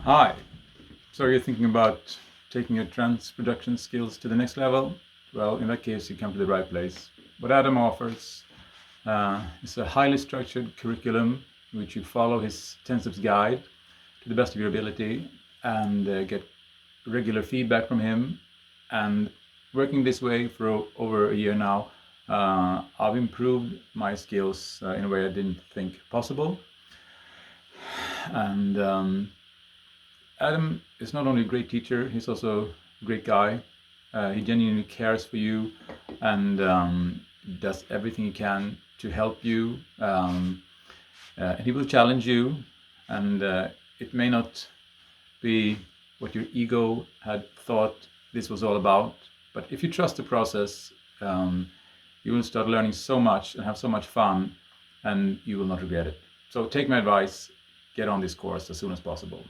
Hi, so you're thinking about taking your trance production skills to the next level? Well, in that case, you come to the right place. What Adam offers is a highly structured curriculum in which you follow his 10 steps guide to the best of your ability and get regular feedback from him. And working this way for over a year now, I've improved my skills in a way I didn't think possible. And Adam is not only a great teacher, he's also a great guy. He genuinely cares for you and does everything he can to help you. And he will challenge you, and it may not be what your ego had thought this was all about, but if you trust the process, you will start learning so much and have so much fun, and you will not regret it. So take my advice, get on this course as soon as possible.